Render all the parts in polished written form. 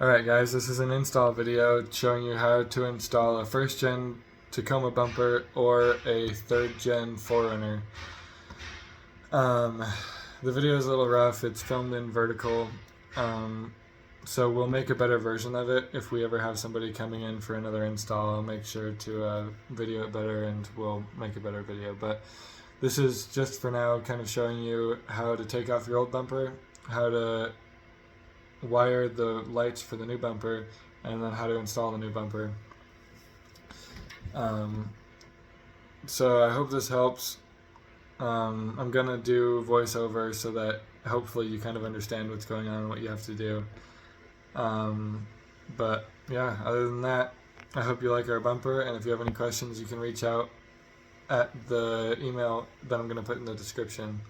Alright guys, this is an install video showing you how to install a first gen Tacoma bumper or a third gen 4runner. Um, the video is a little rough, it's filmed in vertical, um, so we'll make a better version of it. If we ever have somebody coming in for another install, I'll make sure to video it better and we'll make a better video. But this is just for now kind of showing you how to take off your old bumper, how to wire the lights for the new bumper, and then how to install the new bumper. Um, so I hope this helps. I'm gonna do voiceover so that hopefully you kind of understand what's going on and what you have to do. Um, but yeah, other than that, I hope you like our bumper, and if you have any questions, you can reach out at the email that I'm gonna put in the description.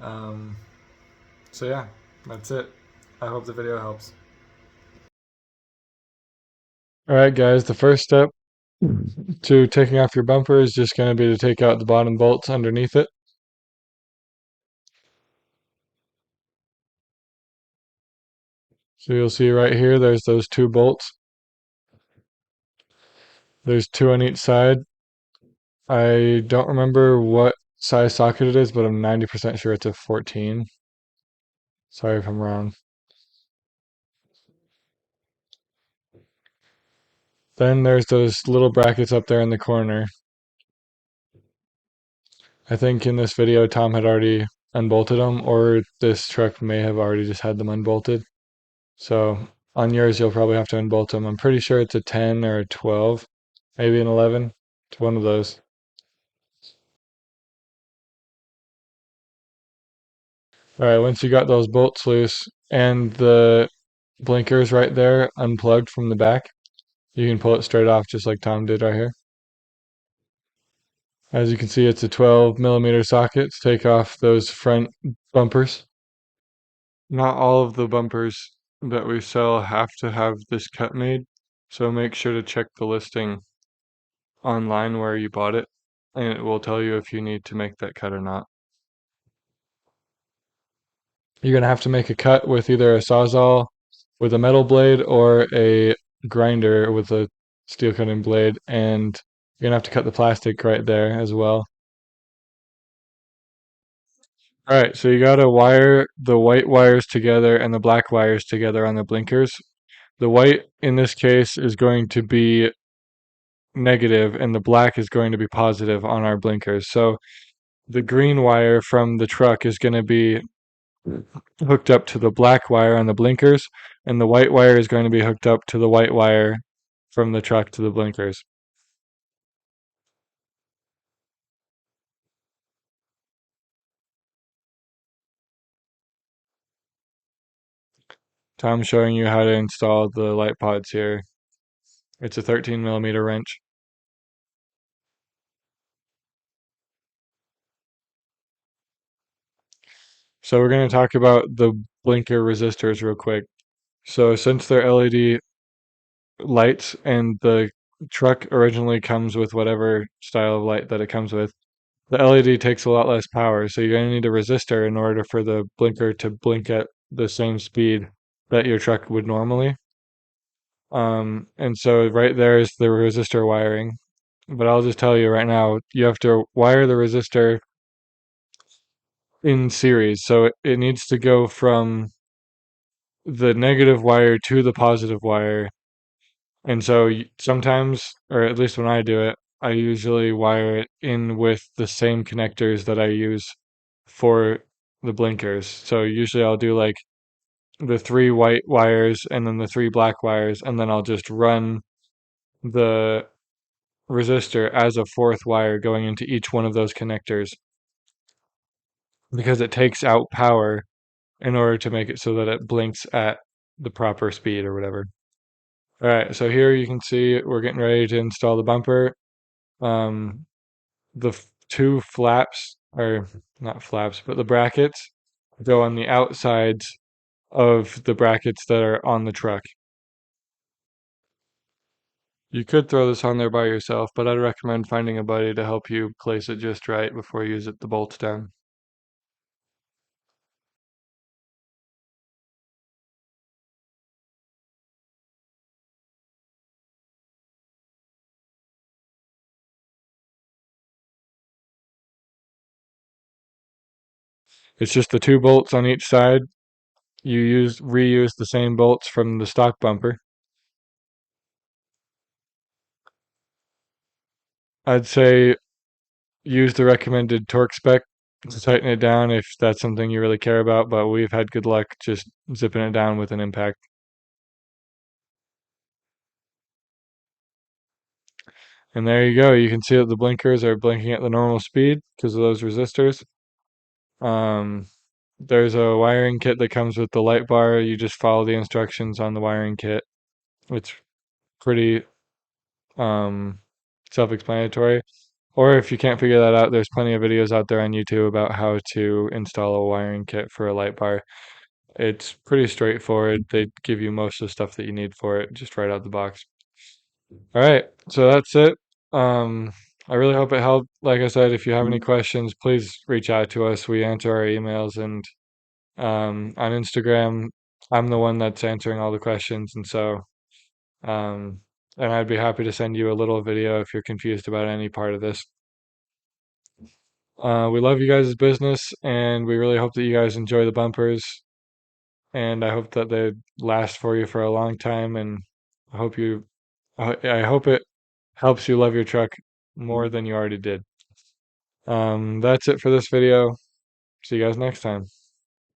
Um, so yeah, that's it. I hope the video helps. Alright guys, the first step to taking off your bumper is just going to be to take out the bottom bolts underneath it. So you'll see right here, there's those two bolts. There's two on each side. I don't remember what size socket it is, but I'm 90% sure it's a 14. Sorry if I'm wrong. Then there's those little brackets up there in the corner. I think in this video Tom had already unbolted them, or this truck may have already just had them unbolted. So on yours you'll probably have to unbolt them. I'm pretty sure it's a 10 or a 12, maybe an 11. It's one of those. Alright, once you got those bolts loose and the blinkers right there unplugged from the back, you can pull it straight off just like Tom did right here. As you can see, it's a 12 millimeter socket to take off those front bumpers. Not all of the bumpers that we sell have to have this cut made, so make sure to check the listing online where you bought it, and it will tell you if you need to make that cut or not. You're going to have to make a cut with either a sawzall with a metal blade or a grinder with a steel cutting blade, and you're going to have to cut the plastic right there as well. Alright, so you got to wire the white wires together and the black wires together on the blinkers. The white in this case is going to be negative and the black is going to be positive on our blinkers. So the green wire from the truck is going to be hooked up to the black wire on the blinkers, and the white wire is going to be hooked up to the white wire from the truck to the blinkers. Tom's showing you how to install the light pods here. It's a 13 millimeter wrench. So we're going to talk about the blinker resistors real quick. So since they're LED lights and the truck originally comes with whatever style of light that it comes with, the LED takes a lot less power, so you're going to need a resistor in order for the blinker to blink at the same speed that your truck would normally. And so right there is the resistor wiring. But I'll just tell you right now, you have to wire the resistor in series. So it needs to go from the negative wire to the positive wire. And so sometimes, or at least when I do it, I usually wire it in with the same connectors that I use for the blinkers. So usually I'll do like the three white wires and then the three black wires, and then I'll just run the resistor as a fourth wire going into each one of those connectors because it takes out power in order to make it so that it blinks at the proper speed or whatever. All right, so here you can see we're getting ready to install the bumper. Um, the two flaps, or not flaps, but the brackets go on the outsides of the brackets that are on the truck. You could throw this on there by yourself, but I'd recommend finding a buddy to help you place it just right before you use the bolts down. It's just the two bolts on each side. You reuse the same bolts from the stock bumper. I'd say use the recommended torque spec to tighten it down if that's something you really care about, but we've had good luck just zipping it down with an impact. And there you go. You can see that the blinkers are blinking at the normal speed because of those resistors. Um, there's a wiring kit that comes with the light bar. You just follow the instructions on the wiring kit. It's pretty um, self-explanatory. Or if you can't figure that out, there's plenty of videos out there on YouTube about how to install a wiring kit for a light bar. It's pretty straightforward. They give you most of the stuff that you need for it just right out the box. All right, so that's it. Um, I really hope it helped. Like I said, if you have any questions, please reach out to us. We answer our emails, and on Instagram, I'm the one that's answering all the questions, and so um, and I'd be happy to send you a little video if you're confused about any part of this. We love you guys' business, and we really hope that you guys enjoy the bumpers. And I hope that they last for you for a long time. And I hope you, I hope it helps you love your truck more than you already did. That's it for this video. See you guys next time.